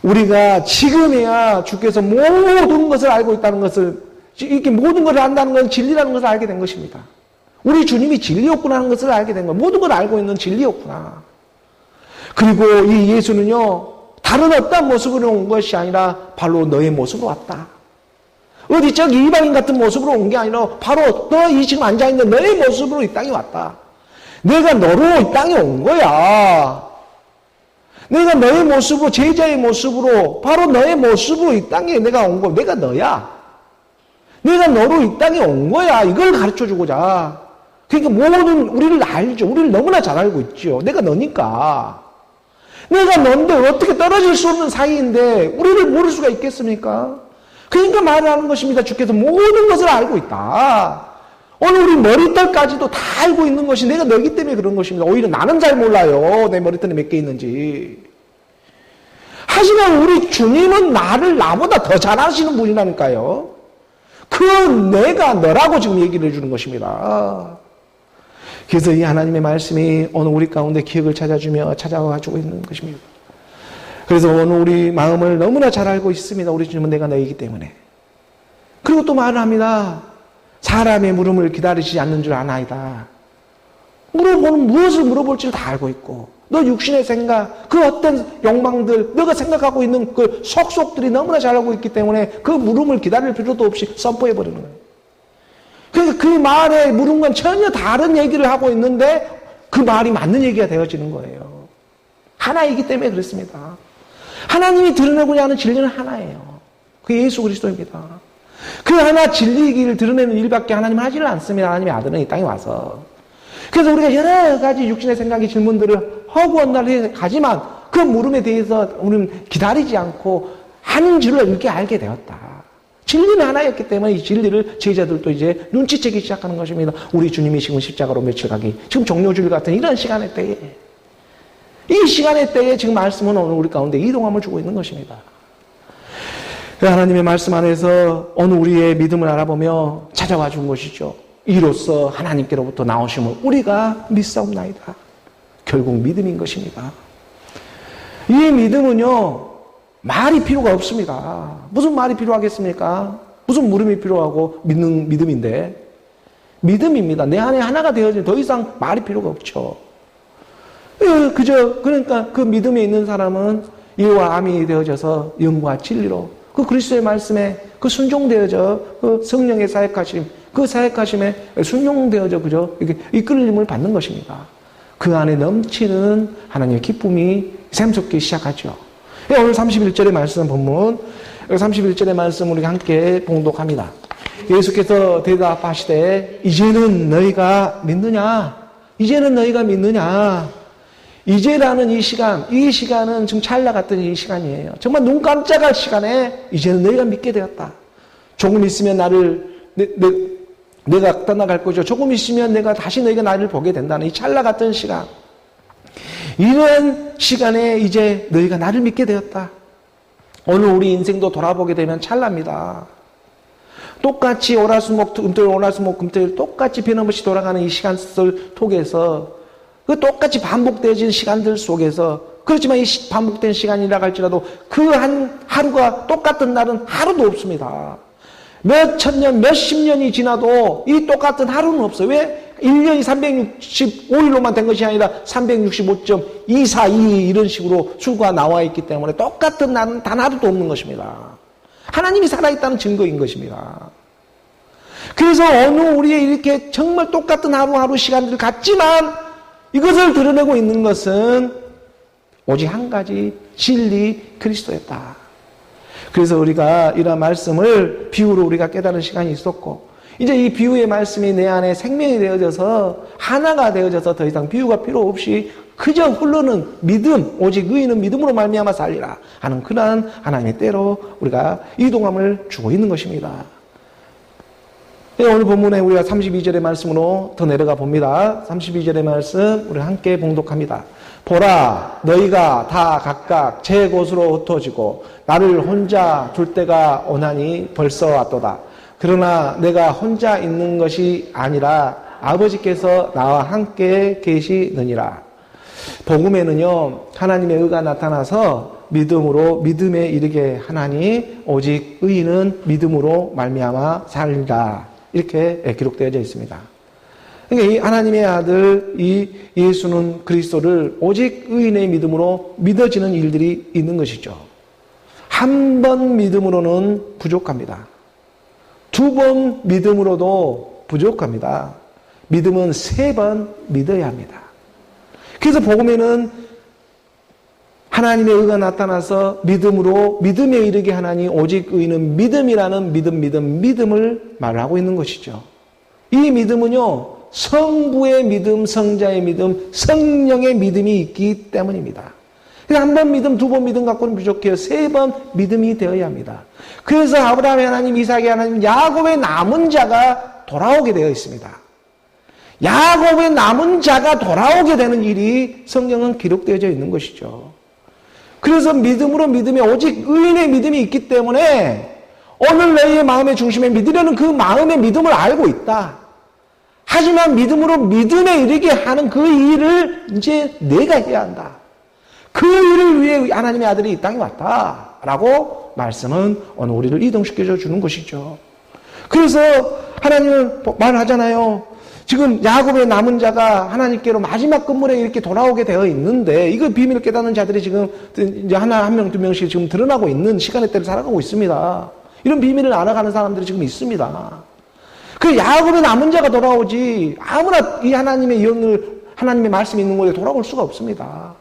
우리가 지금에야 주께서 모든 것을 알고 있다는 것을, 이렇게 모든 것을 안다는 건 진리라는 것을 알게 된 것입니다. 우리 주님이 진리였구나 하는 것을 알게 된 거예요. 모든 걸 알고 있는 진리였구나. 그리고 이 예수는요, 다른 어떤 모습으로 온 것이 아니라 바로 너의 모습으로 왔다. 어디 저기 이방인 같은 모습으로 온 게 아니라 바로 너 이 지금 앉아있는 너의 모습으로 이 땅에 왔다. 내가 너로 이 땅에 온 거야. 내가 너의 모습으로, 제자의 모습으로, 바로 너의 모습으로 이 땅에 내가 온 거, 내가 너야. 내가 너로 이 땅에 온 거야. 이걸 가르쳐 주고자. 그러니까 모든 우리를 알죠. 우리를 너무나 잘 알고 있죠. 내가 너니까. 내가 너인데 어떻게 떨어질 수 없는 사이인데 우리를 모를 수가 있겠습니까? 그러니까 말을 하는 것입니다. 주께서 모든 것을 알고 있다. 오늘 우리 머리털까지도 다 알고 있는 것이 내가 너기 때문에 그런 것입니다. 오히려 나는 잘 몰라요. 내 머리털이 몇 개 있는지. 하지만 우리 주님은 나보다 더 잘 아시는 분이라니까요. 그 내가 너라고 지금 얘기를 해주는 것입니다. 그래서 이 하나님의 말씀이 오늘 우리 가운데 기억을 찾아주며 찾아와주고 있는 것입니다. 그래서 오늘 우리 마음을 너무나 잘 알고 있습니다. 우리 주님은 내가 너이기 때문에. 그리고 또 말을 합니다. 사람의 물음을 기다리지 않는 줄 아나이다. 무엇을 물어볼지를 다 알고 있고 너 육신의 생각, 그 어떤 욕망들, 너가 생각하고 있는 그 속속들이 너무나 잘 알고 있기 때문에 그 물음을 기다릴 필요도 없이 선포해버리는 거예요. 그러니까 그 말에 물음과는 전혀 다른 얘기를 하고 있는데 그 말이 맞는 얘기가 되어지는 거예요. 하나이기 때문에 그렇습니다. 하나님이 드러내고자 하는 진리는 하나예요. 그게 예수 그리스도입니다. 그 하나 진리를 드러내는 일밖에 하나님은 하지를 않습니다. 하나님의 아들은 이 땅에 와서. 그래서 우리가 여러 가지 육신의 생각의 질문들을 허구헌날 가지만 그 물음에 대해서 우리는 기다리지 않고 하는 줄을 이렇게 알게 되었다. 진리는 하나였기 때문에 이 진리를 제자들도 이제 눈치채기 시작하는 것입니다. 우리 주님이 지금 십자가로 며칠 가기, 지금 종료주일 같은 이런 시간의 때에, 이 시간의 때에 지금 말씀은 오늘 우리 가운데 이동함을 주고 있는 것입니다. 하나님의 말씀 안에서 오늘 우리의 믿음을 알아보며 찾아와 준 것이죠. 이로써 하나님께로부터 나오심을 우리가 믿사옵나이다. 결국 믿음인 것입니다. 이 믿음은요, 말이 필요가 없습니다. 무슨 말이 필요하겠습니까? 무슨 물음이 필요하고 믿는 믿음인데 믿음입니다. 내 안에 하나가 되어지면 더 이상 말이 필요가 없죠. 그러니까 그 믿음에 있는 사람은 이와 암이 되어져서 영과 진리로 그 그리스도의 말씀에 그 순종되어져 그 성령의 사역하심, 그 사역하심에 순종되어져 그죠? 이렇게 이끌림을 받는 것입니다. 그 안에 넘치는 하나님의 기쁨이 샘솟기 시작하죠. 오늘 31절의 말씀 본문, 31절의 말씀 우리가 함께 봉독합니다. 예수께서 대답하시되 이제는 너희가 믿느냐? 이제는 너희가 믿느냐? 이제라는 이 시간은 지금 찰나 같은 이 시간이에요. 정말 눈 깜짝할 시간에 이제는 너희가 믿게 되었다. 조금 있으면 내가 떠나갈 거죠. 조금 있으면 다시 너희가 나를 보게 된다는 이 찰나 같은 시간. 이런 시간에 이제 너희가 나를 믿게 되었다. 오늘 우리 인생도 돌아보게 되면 찰나입니다. 똑같이 오라수목 금토일 똑같이 변함없이 돌아가는 이 시간 속에서 그 똑같이 반복되어진 시간들 속에서 그렇지만 이 반복된 시간이라 할지라도 그 한 하루가 똑같은 날은 하루도 없습니다. 몇 천 년, 몇십 년이 지나도 이 똑같은 하루는 없어요. 왜? 1년이 365일로만 된 것이 아니라 365.242 이런 식으로 수가 나와 있기 때문에 똑같은 날은 단 하루도 없는 것입니다. 하나님이 살아있다는 증거인 것입니다. 그래서 어느 우리의 이렇게 정말 똑같은 하루하루 시간들 같지만 이것을 드러내고 있는 것은 오직 한 가지 진리 그리스도였다. 그래서 우리가 이런 말씀을 비유로 우리가 깨달은 시간이 있었고 이제 이 비유의 말씀이 내 안에 생명이 되어져서 하나가 되어져서 더 이상 비유가 필요 없이 그저 흐르는 믿음, 오직 의인은 믿음으로 말미암아 살리라 하는 그러한 하나님의 때로 우리가 이동함을 주고 있는 것입니다. 오늘 본문에 우리가 32절의 말씀으로 더 내려가 봅니다. 32절의 말씀 우리 함께 봉독합니다. 보라, 너희가 다 각각 제 곳으로 흩어지고 나를 혼자 둘 때가 오나니 벌써 왔도다. 그러나 내가 혼자 있는 것이 아니라 아버지께서 나와 함께 계시느니라. 복음에는요, 하나님의 의가 나타나서 믿음으로 믿음에 이르게 하나니 오직 의인은 믿음으로 말미암아 살리라. 이렇게 기록되어져 있습니다. 그러니까 이 하나님의 아들 이 예수는 그리스도를 오직 의인의 믿음으로 믿어지는 일들이 있는 것이죠. 한 번 믿음으로는 부족합니다. 두 번 믿음으로도 부족합니다. 믿음은 세 번 믿어야 합니다. 그래서 복음에는 하나님의 의가 나타나서 믿음으로 믿음에 이르게 하나니 오직 의인은 믿음이라는 믿음을 말하고 있는 것이죠. 이 믿음은요, 성부의 믿음, 성자의 믿음, 성령의 믿음이 있기 때문입니다. 한 번 믿음, 두 번 믿음 갖고는 부족해요. 세 번 믿음이 되어야 합니다. 그래서 아브라함의 하나님, 이삭의 하나님, 야곱의 남은 자가 돌아오게 되어 있습니다. 야곱의 남은 자가 돌아오게 되는 일이 성경은 기록되어져 있는 것이죠. 그래서 믿음으로 믿음에 오직 의인의 믿음이 있기 때문에 오늘 너희의 마음의 중심에 믿으려는 그 마음의 믿음을 알고 있다. 하지만 믿음으로 믿음에 이르게 하는 그 일을 이제 내가 해야 한다. 그 일을 위해 하나님의 아들이 이 땅에 왔다라고 말씀은 오늘 우리를 이동시켜 주는 것이죠. 그래서 하나님은 말하잖아요. 지금 야곱의 남은 자가 하나님께로 마지막 끝물에 이렇게 돌아오게 되어 있는데 이거 비밀을 깨닫는 자들이 지금 이제 하나 한 명 두 명씩 지금 드러나고 있는 시간의 때를 살아가고 있습니다. 이런 비밀을 알아가는 사람들이 지금 있습니다. 그 야곱의 남은 자가 돌아오지 아무나 이 하나님의 영을 하나님의 말씀이 있는 곳에 돌아올 수가 없습니다.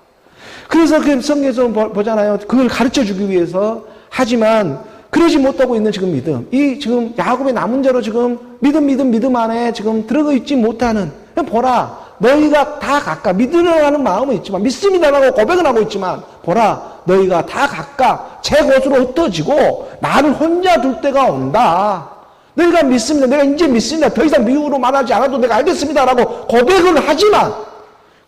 그래서 그 성경에서 보잖아요. 그걸 가르쳐 주기 위해서 하지만 그러지 못하고 있는 지금 믿음. 이 지금 야곱의 남은 자로 지금 믿음 안에 지금 들어가 있지 못하는. 보라, 너희가 다 각각 믿으려는 마음은 있지만 믿습니다라고 고백은 하고 있지만 보라, 너희가 다 각각 제 곳으로 흩어지고 나를 혼자 둘 때가 온다. 너희가 믿습니다. 내가 이제 믿습니다. 더 이상 미국으로 말하지 않아도 내가 알겠습니다라고 고백을 하지만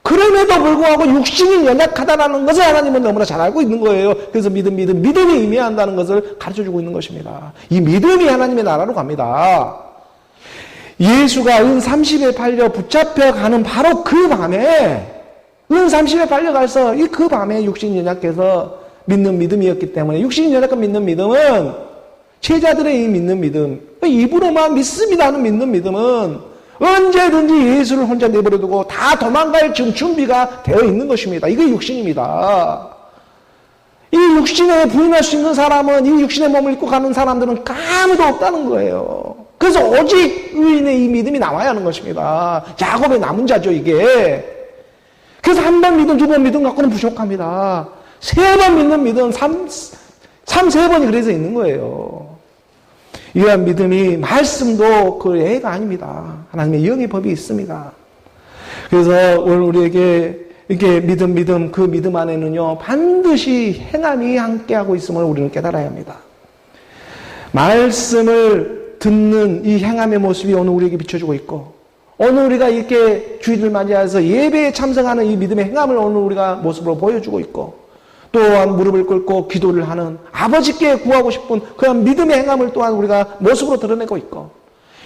그럼에도 불구하고 육신이 연약하다는 것을 하나님은 너무나 잘 알고 있는 거예요. 그래서 믿음이 임해한다는 것을 가르쳐주고 있는 것입니다. 이 믿음이 하나님의 나라로 갑니다. 예수가 은 30에 팔려 붙잡혀가는 바로 그 밤에 은 30에 팔려가서 그 밤에 육신이 연약해서 믿는 믿음이었기 때문에 육신이 연약한 믿는 믿음은 제자들의 이 믿는 믿음, 입으로만 믿습니다 하는 믿는 믿음은 언제든지 예수를 혼자 내버려두고 다 도망갈 지금 준비가 되어 있는 것입니다. 이게 육신입니다. 이 육신에 부인할 수 있는 사람은 이 육신의 몸을 입고 가는 사람들은 아무도 없다는 거예요. 그래서 오직 의인의 이 믿음이 나와야 하는 것입니다. 야곱의 남은 자죠 이게. 그래서 한 번 믿음, 두 번 믿음 갖고는 부족합니다. 세 번 믿는 믿음, 세 번이 그래서 있는 거예요. 이러한 믿음이 말씀도 그 예가 아닙니다. 하나님의 영의 법이 있습니다. 그래서 오늘 우리에게 이렇게 믿음 그 믿음 안에는요 반드시 행함이 함께하고 있음을 우리는 깨달아야 합니다. 말씀을 듣는 이 행함의 모습이 오늘 우리에게 비춰주고 있고 오늘 우리가 이렇게 주일을 맞이해서 예배에 참석하는 이 믿음의 행함을 오늘 우리가 모습으로 보여주고 있고 또한 무릎을 꿇고 기도를 하는 아버지께 구하고 싶은 그런 믿음의 행함을 또한 우리가 모습으로 드러내고 있고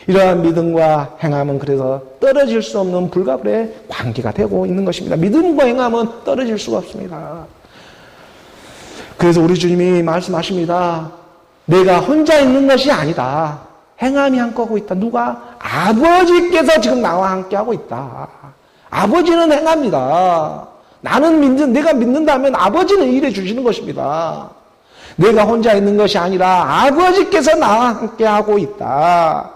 이러한 믿음과 행함은 그래서 떨어질 수 없는 불가분의 관계가 되고 있는 것입니다. 믿음과 행함은 떨어질 수가 없습니다. 그래서 우리 주님이 말씀하십니다. 내가 혼자 있는 것이 아니다. 행함이 함께하고 있다. 누가? 아버지께서 지금 나와 함께하고 있다. 아버지는 행합니다. 내가 믿는다면 아버지는 일해 주시는 것입니다. 내가 혼자 있는 것이 아니라 아버지께서 나와 함께하고 있다.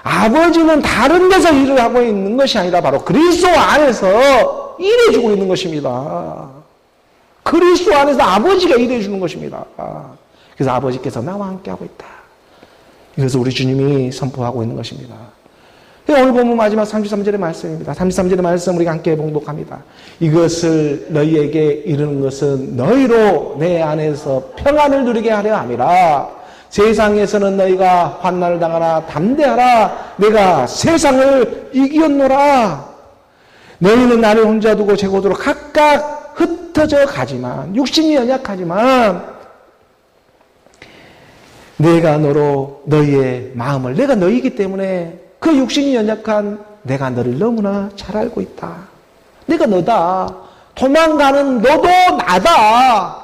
아버지는 다른 데서 일을 하고 있는 것이 아니라 바로 그리스도 안에서 일해주고 있는 것입니다. 그리스도 안에서 아버지가 일해주는 것입니다. 그래서 아버지께서 나와 함께하고 있다. 이것을 우리 주님이 선포하고 있는 것입니다. 오늘 본문 마지막 33절의 말씀입니다. 33절의 말씀 우리가 함께 봉독합니다. 이것을 너희에게 이르는 것은 너희로 내 안에서 평안을 누리게 하려 함이라. 세상에서는 너희가 환난을 당하나 담대하라. 내가 세상을 이겼노라. 너희는 나를 혼자 두고 제고도로 각각 흩어져 가지만, 육신이 연약하지만 내가 너로 너희의 마음을, 내가 너희이기 때문에 그 육신이 연약한 내가 너를 너무나 잘 알고 있다. 내가 너다. 도망가는 너도 나다.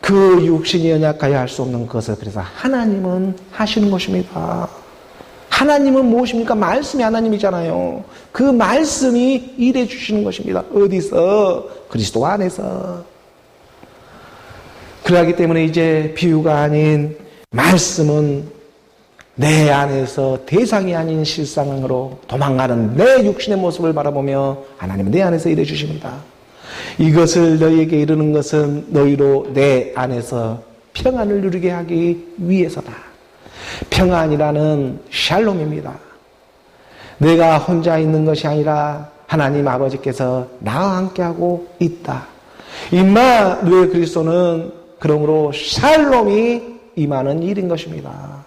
그 육신이 연약하여 할 수 없는 것을 그래서 하나님은 하시는 것입니다. 하나님은 무엇입니까? 말씀이 하나님이잖아요. 그 말씀이 일해 주시는 것입니다. 어디서? 그리스도 안에서. 그러기 때문에 이제 비유가 아닌 말씀은 내 안에서 대상이 아닌 실상으로 도망가는 내 육신의 모습을 바라보며 하나님은 내 안에서 일해 주십니다. 이것을 너희에게 이르는 것은 너희로 내 안에서 평안을 누리게 하기 위해서다. 평안이라는 샬롬입니다. 내가 혼자 있는 것이 아니라 하나님 아버지께서 나와 함께하고 있다. 임마누엘 그리스도는 그러므로 샬롬이 임하는 일인 것입니다.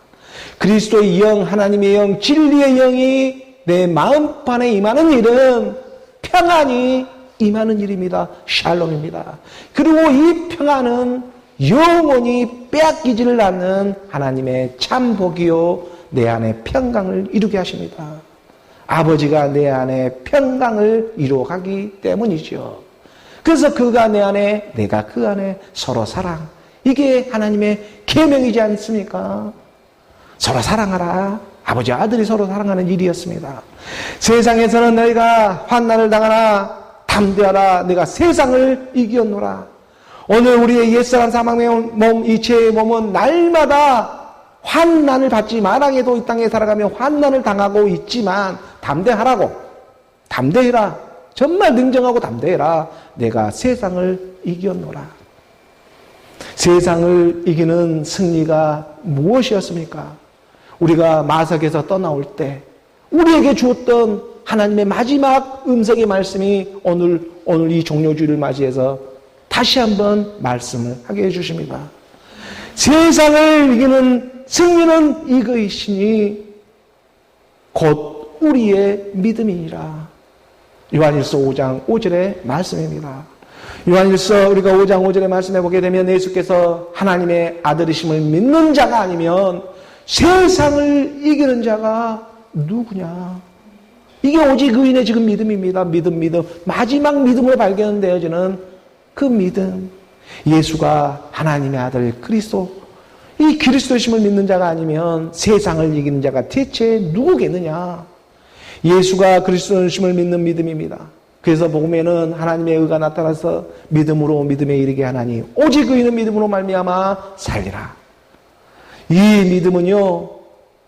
그리스도의 영, 하나님의 영, 진리의 영이 내 마음판에 임하는 일은 평안이 임하는 일입니다. 샬롬입니다. 그리고 이 평안은 영원히 빼앗기지를 않는 하나님의 참 복이요 내 안에 평강을 이루게 하십니다. 아버지가 내 안에 평강을 이루어가기 때문이죠. 그래서 그가 내 안에, 내가 그 안에 서로 사랑. 이게 하나님의 계명이지 않습니까? 서로 사랑하라. 아버지와 아들이 서로 사랑하는 일이었습니다. 세상에서는 너희가 환난을 당하나 담대하라. 내가 세상을 이겼노라. 오늘 우리의 옛사람 사망의 몸, 이체의 몸은 날마다 환난을 받지 마당에도 이 땅에 살아가며 환난을 당하고 있지만 담대하라고. 담대해라. 정말 능정하고 담대해라. 내가 세상을 이겼노라. 세상을 이기는 승리가 무엇이었습니까? 우리가 마석에서 떠나올 때 우리에게 주었던 하나님의 마지막 음성의 말씀이 오늘 이 종료주의를 맞이해서 다시 한번 말씀을 하게 해주십니다. 세상을 이기는 승리는 이것이니 곧 우리의 믿음이니라. 요한일서 5장 5절의 말씀입니다. 요한일서 우리가 5장 5절의 말씀에 보게 되면 예수께서 하나님의 아들이심을 믿는 자가 아니면 세상을 이기는 자가 누구냐? 이게 오직 의인의 지금 믿음입니다. 믿음. 마지막 믿음으로 발견되어지는 그 믿음. 예수가 하나님의 아들 그리스도, 이 그리스도심을 믿는 자가 아니면 세상을 이기는 자가 대체 누구겠느냐? 예수가 그리스도심을 믿는 믿음입니다. 그래서 복음에는 하나님의 의가 나타나서 믿음으로 믿음에 이르게 하나니 오직 의인은 믿음으로 말미암아 살리라. 이 믿음은요,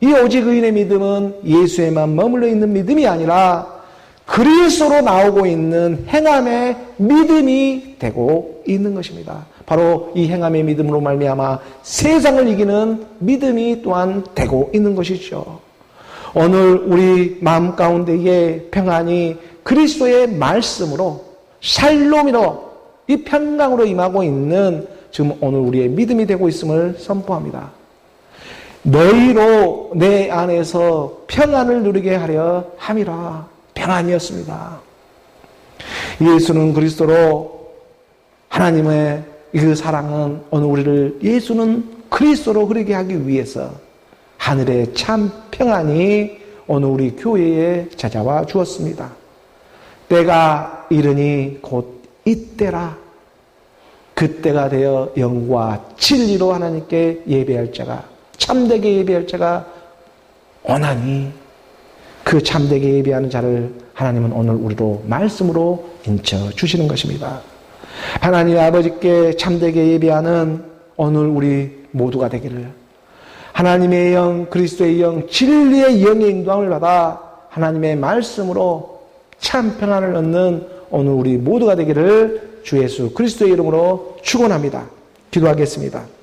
이 오직 의인의 믿음은 예수에만 머물러 있는 믿음이 아니라 그리스도로 나오고 있는 행함의 믿음이 되고 있는 것입니다. 바로 이 행함의 믿음으로 말미암아 세상을 이기는 믿음이 또한 되고 있는 것이죠. 오늘 우리 마음 가운데의 평안이 그리스도의 말씀으로 샬롬으로 이 평강으로 임하고 있는 지금 오늘 우리의 믿음이 되고 있음을 선포합니다. 너희로 내 안에서 평안을 누리게 하려 함이라. 평안이었습니다. 예수는 그리스도로 하나님의 그 사랑은 오늘 우리를 예수는 그리스도로 흐르게 하기 위해서 하늘의 참 평안이 오늘 우리 교회에 찾아와 주었습니다. 때가 이르니 곧 이때라. 그때가 되어 영과 진리로 하나님께 예배할 자가 참되게 예배할 자가 원하니 그 참되게 예배하는 자를 하나님은 오늘 우리로 말씀으로 인쳐 주시는 것입니다. 하나님 아버지께 참되게 예배하는 오늘 우리 모두가 되기를, 하나님의 영, 그리스도의 영, 진리의 영의 인도함을 받아 하나님의 말씀으로 참 평안을 얻는 오늘 우리 모두가 되기를 주 예수 그리스도의 이름으로 축원합니다. 기도하겠습니다.